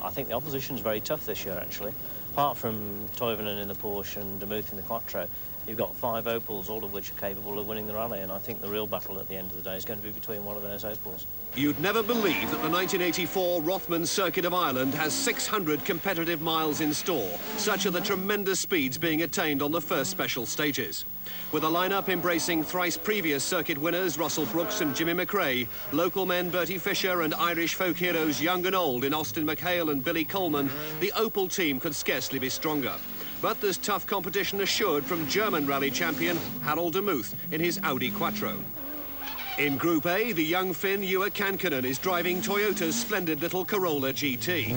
I think the opposition's very tough this year, actually. Apart from Toivonen in the Porsche and Demuth in the Quattro, you've got 5 Opels, all of which are capable of winning the rally, and I think the real battle at the end of the day is going to be between one of those Opels. You'd never believe that the 1984 Rothmans Circuit of Ireland has 600 competitive miles in store. Such are the tremendous speeds being attained on the first special stages. With a lineup embracing thrice previous circuit winners Russell Brooks and Jimmy McRae, local men Bertie Fisher and Irish folk heroes young and old in Austin McHale and Billy Coleman, the Opel team could scarcely be stronger. But there's tough competition assured from German rally champion Harold Demuth in his Audi Quattro. In Group A, the young Finn Ewa Kankkunen is driving Toyota's splendid little Corolla GT.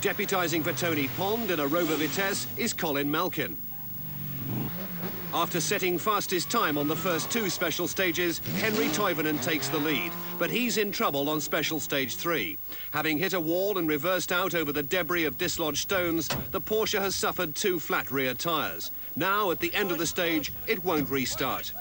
Deputising for Tony Pond in a Rover Vitesse is Colin Malkin. After setting fastest time on the first 2 special stages, Henry Toivonen takes the lead, but he's in trouble on special stage 3. Having hit a wall and reversed out over the debris of dislodged stones, the Porsche has suffered 2 flat rear tyres. Now, at the end of the stage, it won't restart.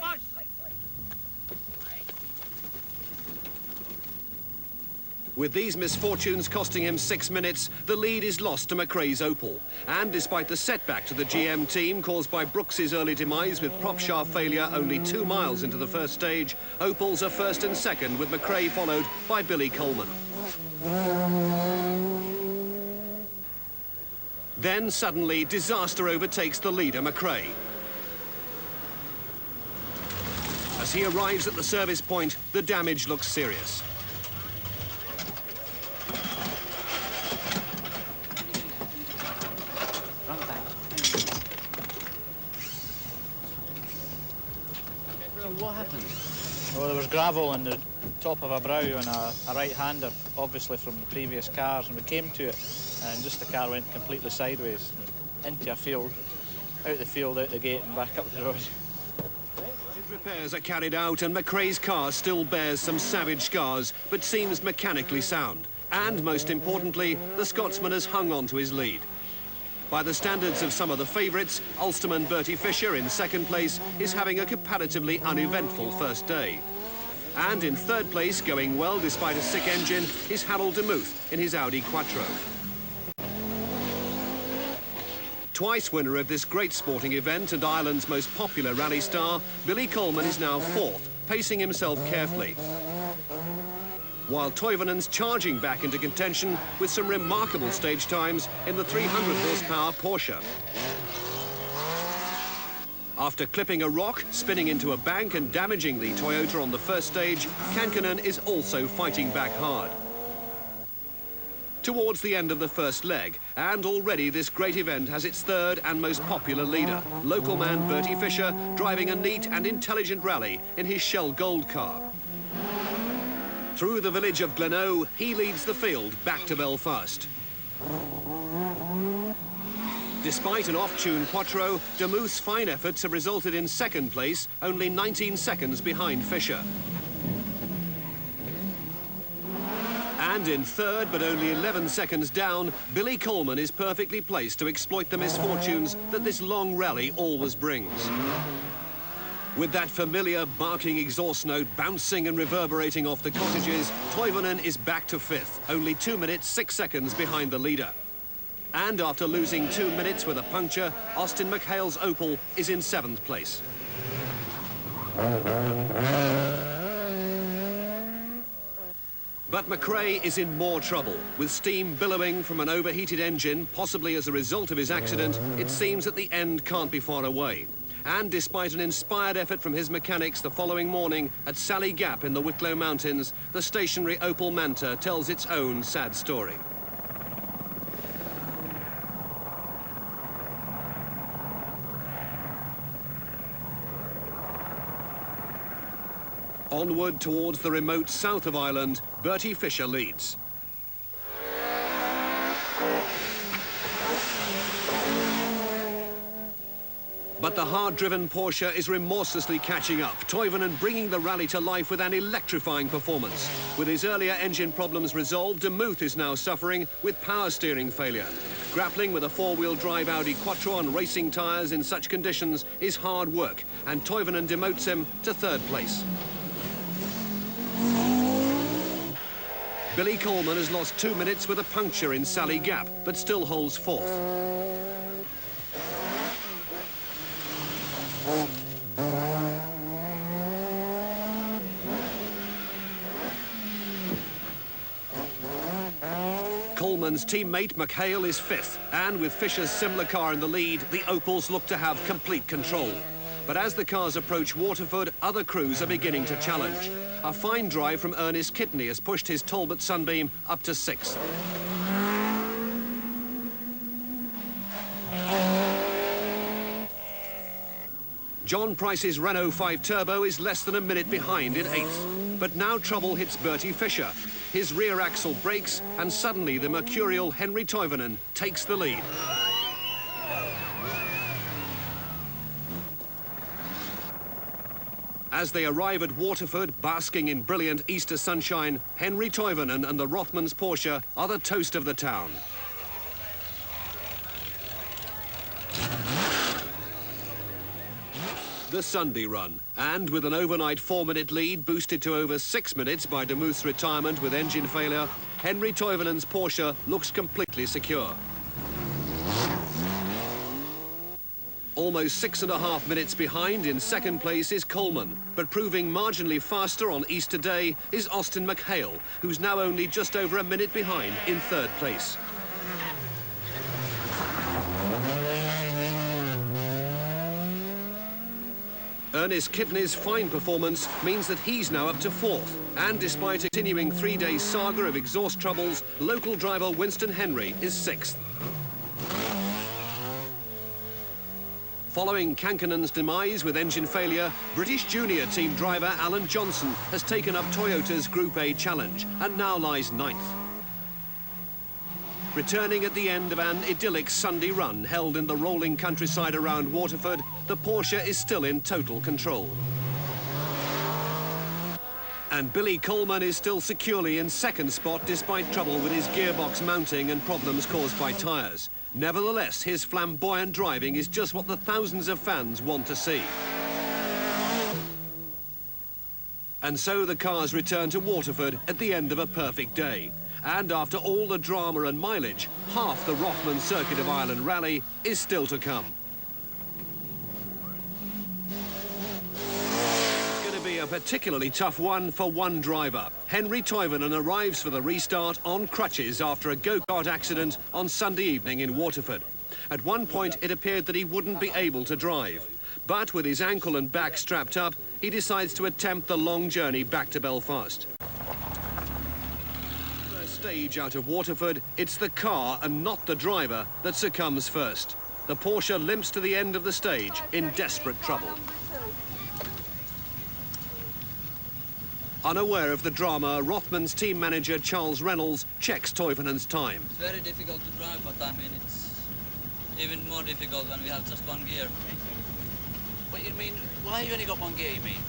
With these misfortunes costing him 6 minutes, the lead is lost to McRae's Opel. And despite the setback to the GM team caused by Brooks's early demise with prop shaft failure only 2 miles into the first stage, Opels are first and second, with McRae followed by Billy Coleman. Then suddenly disaster overtakes the leader, McRae. As he arrives at the service point, the damage looks serious. What happened? Well, there was gravel on the top of a brow and a right-hander, obviously from the previous cars, and we came to it, and just the car went completely sideways into a field, out the field, out the gate, and back up the road. Repairs are carried out, and McRae's car still bears some savage scars, but seems mechanically sound. And most importantly, the Scotsman has hung on to his lead. By the standards of some of the favourites, Ulsterman Bertie Fisher in second place is having a comparatively uneventful first day. And in third place, going well despite a sick engine, is Harold Demuth in his Audi Quattro. Twice winner of this great sporting event and Ireland's most popular rally star, Billy Coleman is now 4th, pacing himself carefully. While Toivonen's charging back into contention with some remarkable stage times in the 300 horsepower Porsche. After clipping a rock, spinning into a bank and damaging the Toyota on the first stage, Kankkunen is also fighting back hard. Towards the end of the first leg, and already this great event has its third and most popular leader, local man Bertie Fisher, driving a neat and intelligent rally in his Shell Gold car. Through the village of Glenoe, he leads the field back to Belfast. Despite an off-tune Quattro, Demuth's fine efforts have resulted in second place, only 19 seconds behind Fisher. And in third, but only 11 seconds down, Billy Coleman is perfectly placed to exploit the misfortunes that this long rally always brings. With that familiar barking exhaust note bouncing and reverberating off the cottages, Toivonen is back to 5th, only 2 minutes 6 seconds behind the leader. And after losing 2 minutes with a puncture, Austin McHale's Opel is in 7th place. But McRae is in more trouble. With steam billowing from an overheated engine, possibly as a result of his accident, it seems that the end can't be far away. And despite an inspired effort from his mechanics the following morning at Sally Gap in the Wicklow Mountains, the stationary Opel Manta tells its own sad story. Onward towards the remote south of Ireland, Bertie Fisher leads. But the hard-driven Porsche is remorselessly catching up, Toivonen bringing the rally to life with an electrifying performance. With his earlier engine problems resolved, Demuth is now suffering with power steering failure. Grappling with a four-wheel drive Audi Quattro on racing tyres in such conditions is hard work, and Toivonen demotes him to third place. Billy Coleman has lost 2 minutes with a puncture in Sally Gap, but still holds fourth. Coleman's teammate McHale is fifth, and with Fisher's similar car in the lead, the Opels look to have complete control. But as the cars approach Waterford, other crews are beginning to challenge. A fine drive from Ernest Kidney has pushed his Talbot Sunbeam up to sixth. John Price's Renault 5 Turbo is less than a minute behind in eighth. But now trouble hits Bertie Fisher. His rear axle breaks, and suddenly the mercurial Henry Toivonen takes the lead. As they arrive at Waterford, basking in brilliant Easter sunshine, Henry Toivonen and the Rothmans Porsche are the toast of the town. The Sunday run, and with an overnight 4-minute lead boosted to over 6 minutes by Demuth's retirement with engine failure, Henry Toivonen's Porsche looks completely secure. Almost 6.5 minutes behind in second place is Coleman, but proving marginally faster on Easter Day is Austin McHale, who's now only just over a minute behind in third place. Ernest Kidney's fine performance means that he's now up to fourth, and despite a continuing 3-day saga of exhaust troubles, local driver Winston Henry is sixth. Following Kankanen's demise with engine failure, British junior team driver Alan Johnson has taken up Toyota's Group A challenge and now lies ninth. Returning at the end of an idyllic Sunday run held in the rolling countryside around Waterford, the Porsche is still in total control. And Billy Coleman is still securely in second spot despite trouble with his gearbox mounting and problems caused by tyres. Nevertheless, his flamboyant driving is just what the thousands of fans want to see. And so the cars return to Waterford at the end of a perfect day. And after all the drama and mileage, half the Rothman Circuit of Ireland rally is still to come. It's going to be a particularly tough one for one driver. Henry Toivonen arrives for the restart on crutches after a go-kart accident on Sunday evening in Waterford. At one point, it appeared that he wouldn't be able to drive. But with his ankle and back strapped up, he decides to attempt the long journey back to Belfast. Stage out of Waterford, it's the car and not the driver that succumbs first. The Porsche limps to the end of the stage in desperate trouble. Unaware of the drama, Rothman's team manager Charles Reynolds checks Toivonen's time. It's very difficult to drive, but I mean it's even more difficult when we have just one gear. What you mean? Why you only got one gear, you mean?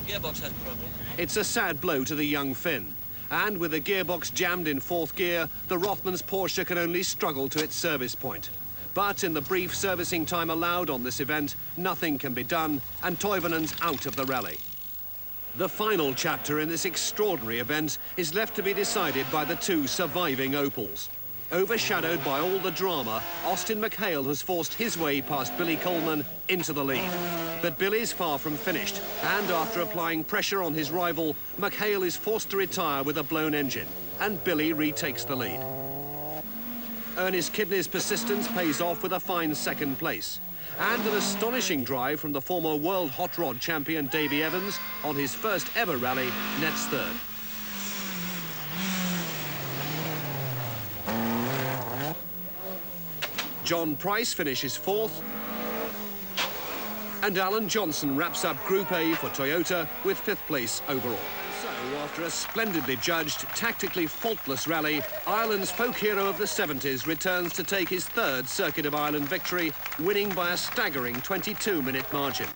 Gearbox has problem. It's a sad blow to the young Finn. And with the gearbox jammed in fourth gear, the Rothmans Porsche can only struggle to its service point. But in the brief servicing time allowed on this event, nothing can be done, and Toivonen's out of the rally. The final chapter in this extraordinary event is left to be decided by the two surviving Opels. Overshadowed by all the drama, Austin McHale has forced his way past Billy Coleman into the lead. But Billy's far from finished, and after applying pressure on his rival, McHale is forced to retire with a blown engine, and Billy retakes the lead. Ernest Kidney's persistence pays off with a fine second place. And an astonishing drive from the former world hot rod champion Davy Evans on his first ever rally nets third. John Price finishes fourth, and Alan Johnson wraps up Group A for Toyota with fifth place overall. So, after a splendidly judged, tactically faultless rally, Ireland's folk hero of the 70s returns to take his third Circuit of Ireland victory, winning by a staggering 22-minute margin.